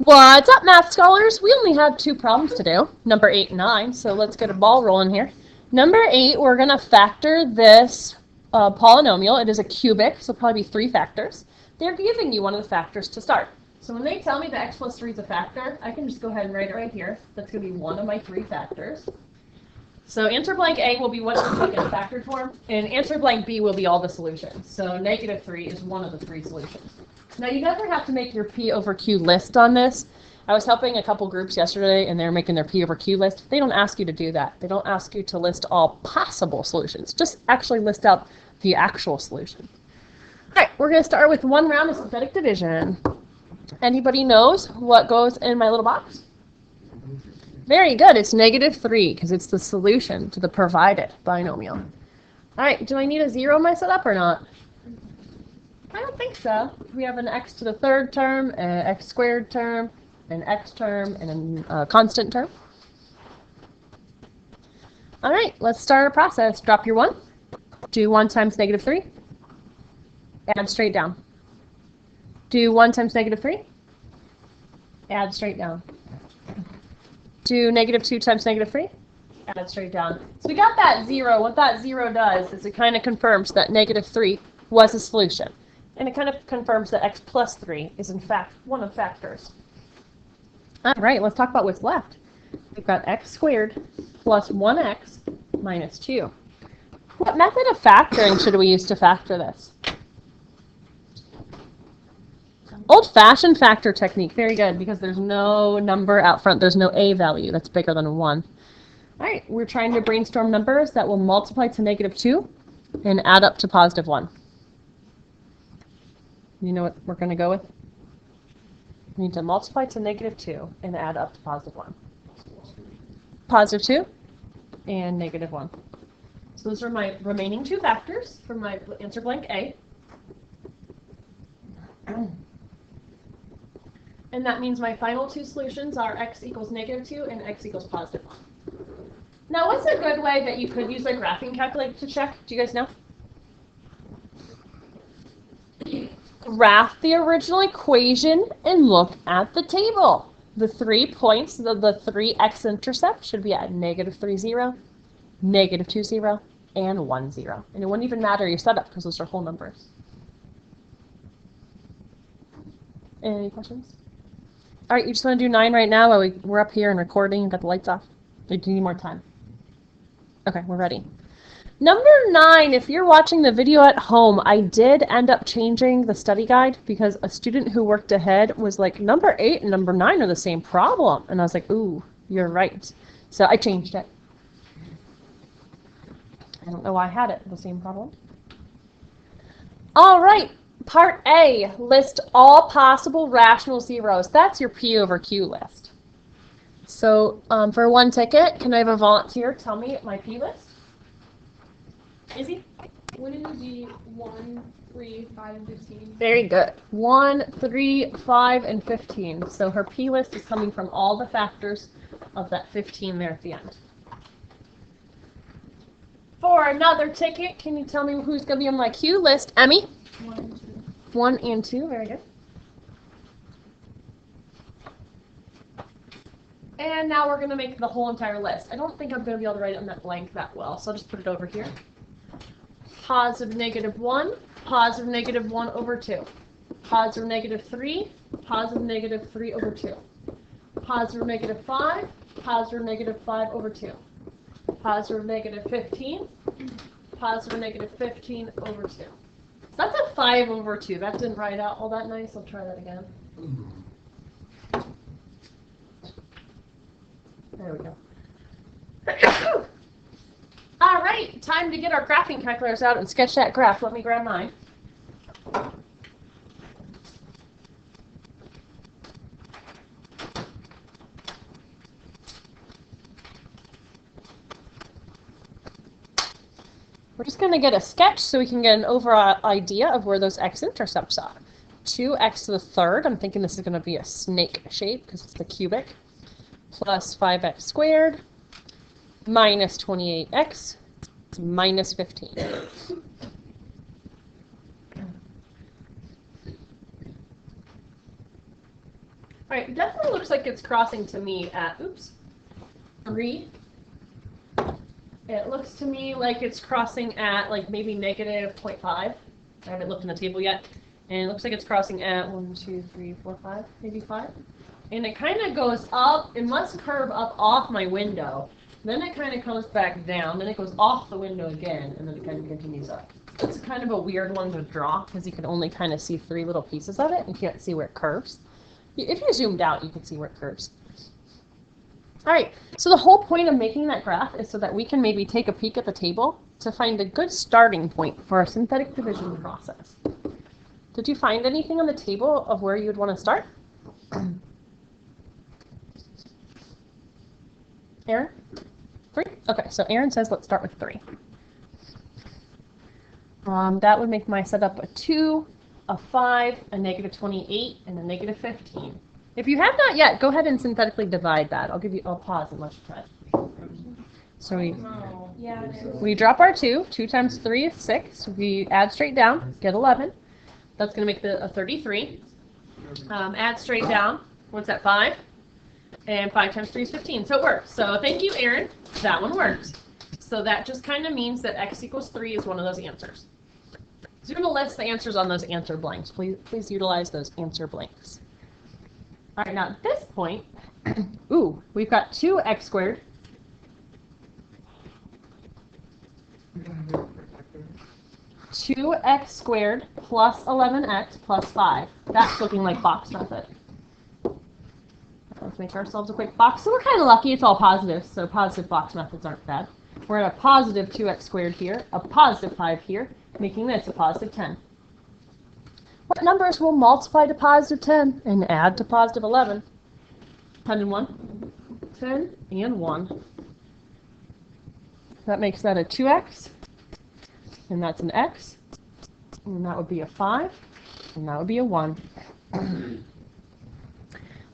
What's up, math scholars? We only have 2 problems to do, number 8 and 9, so let's get a ball rolling here. Number 8, we're going to factor this polynomial. It is a cubic, so it'll probably be 3 factors. They're giving you one of the factors to start. So when they tell me that x plus 3 is a factor, I can just go ahead and write it right here. That's going to be one of my 3 factors. So answer blank A will be what it's like in factored form, and answer blank B will be all the solutions. So negative 3 is one of the 3 solutions. Now you never have to make your P over Q list on this. I was helping a couple groups yesterday and they're making their P over Q list. They don't ask you to do that. They don't ask you to list all possible solutions. Just actually list out the actual solution. All right, we're going to start with one round of synthetic division. Anybody knows what goes in my little box? Very good. It's negative 3 because it's the solution to the provided binomial. All right, do I need a 0 in my setup or not? I don't think so. We have an x to the 3rd term, an x squared term, an x term, and a constant term. All right, let's start our process. Drop your 1. Do 1 times negative 3. Add straight down. Do 1 times negative 3. Add straight down. Do negative 2 times negative 3. Add straight down. So we got that 0. What that 0 does is it kind of confirms that negative 3 was a solution. And it kind of confirms that x plus 3 is in fact one of factors. All right, let's talk about what's left. We've got x squared plus 1x minus 2. What method of factoring should we use to factor this? Old-fashioned factor technique. Very good, because there's no number out front. There's no a value that's bigger than 1. All right, we're trying to brainstorm numbers that will multiply to negative 2 and add up to positive 1. You know what we're going to go with? We need to multiply to negative 2 and add up to positive 1. Positive 2 and negative 1. So those are my remaining 2 factors for my answer blank A. And that means my final 2 solutions are x equals negative 2 and x equals positive 1. Now, what's a good way that you could use a graphing calculator to check? Do you guys know? Graph the original equation and look at the table. The 3 points, the 3 x-intercepts should be at negative 3, 0, negative 2, 0, and 1, 0. And it wouldn't even matter your setup because those are whole numbers. Any questions? All right, you just want to do 9 right now while we're up here and recording and got the lights off? Or do you need more time? Okay, we're ready. Number 9, if you're watching the video at home, I did end up changing the study guide because a student who worked ahead was like, number 8 and number 9 are the same problem. And I was like, ooh, you're right. So I changed it. I don't know why I had it, the same problem. All right, part A, list all possible rational zeros. That's your P over Q list. So for 1 ticket, can I have a volunteer tell me my P list? Izzy? Wouldn't it be 1, 3, 5, and 15? Very good. 1, 3, 5, and 15. So her P list is coming from all the factors of that 15 there at the end. For another ticket, can you tell me who's going to be on my Q list? Emmy? 1 and 2. 1 and 2. Very good. And now we're going to make the whole entire list. I don't think I'm going to be able to write it on that blank that well, so I'll just put it over here. Positive negative 1, positive negative 1 over 2. Positive negative 3, positive negative 3 over 2. Positive negative 5, positive negative 5 over 2. Positive negative 15, positive negative 15 over 2. So that's a 5 over 2. That didn't write out all that nice. I'll try that again. There we go. All right, time to get our graphing calculators out and sketch that graph. Let me grab mine. We're just going to get a sketch so we can get an overall idea of where those x-intercepts are. 2x to the 3rd, I'm thinking this is going to be a snake shape because it's the cubic, plus 5x squared, minus 28x, minus 15. right, it definitely looks like it's crossing to me at, 3. It looks to me like it's crossing at like maybe negative 0.5. I haven't looked in the table yet. And it looks like it's crossing at 1, 2, 3, 4, 5, maybe 5. And it kind of goes up, it must curve up off my window. Then it kind of comes back down, then it goes off the window again, and then it kind of continues up. It's kind of a weird one to draw, because you can only kind of see 3 little pieces of it. You can't see where it curves. If you zoomed out, you can see where it curves. All right, so the whole point of making that graph is so that we can maybe take a peek at the table to find a good starting point for our synthetic division process. Did you find anything on the table of where you would want to start? Aaron? 3? Okay, so Aaron says let's start with 3. That would make my setup a 2, a 5, a negative 28, and a negative 15. If you have not yet, go ahead and synthetically divide that. I'll pause and let you try it. So we drop our 2. 2 times 3 is 6. We add straight down, get 11. That's going to make a 33. Add straight down. What's that, 5? And 5 times 3 is 15. So it works. So thank you, Aaron. That one works. So that just kind of means that x equals 3 is one of those answers. So you're going to list the answers on those answer blanks. Please utilize those answer blanks. All right, now at this point, we've got 2x squared. Two x squared plus 11x plus 5. That's looking like box method. Let's make ourselves a quick box. So we're kind of lucky. It's all positive, so positive box methods aren't bad. We're at a positive 2x squared here, a positive 5 here, making this a positive 10. What numbers will multiply to positive 10 and add to positive 11? 10 and 1. 10 and 1. That makes that a 2x, and that's an x, and that would be a 5, and that would be a 1.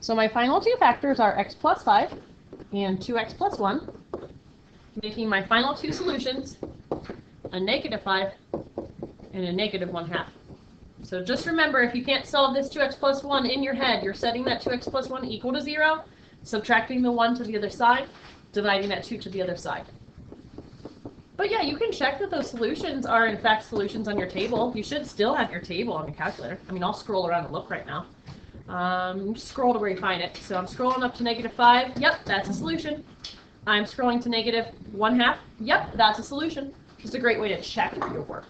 So my final 2 factors are x plus 5 and 2x plus 1, making my final 2 solutions a negative 5 and a negative 1/2. So just remember, if you can't solve this 2x plus 1 in your head, you're setting that 2x plus 1 equal to 0, subtracting the 1 to the other side, dividing that 2 to the other side. But yeah, you can check that those solutions are in fact solutions on your table. You should still have your table on your calculator. I mean, I'll scroll around and look right now. Just scroll to where you find it. So I'm scrolling up to negative 5. Yep, that's a solution. I'm scrolling to negative 1/2. Yep, that's a solution. Just a great way to check your work.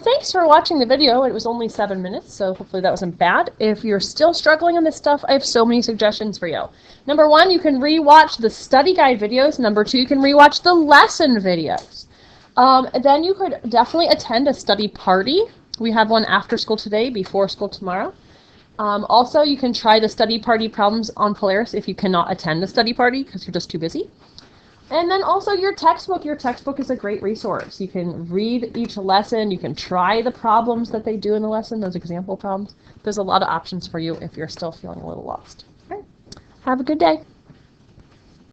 Thanks for watching the video. It was only 7 minutes, so hopefully that wasn't bad. If you're still struggling on this stuff, I have so many suggestions for you. Number 1, you can rewatch the study guide videos. Number 2, you can rewatch the lesson videos. Then you could definitely attend a study party. We have one after school today, before school tomorrow. Also, you can try the study party problems on Polaris if you cannot attend the study party because you're just too busy. And then also your textbook. Your textbook is a great resource. You can read each lesson. You can try the problems that they do in the lesson, those example problems. There's a lot of options for you if you're still feeling a little lost. Okay. Have a good day.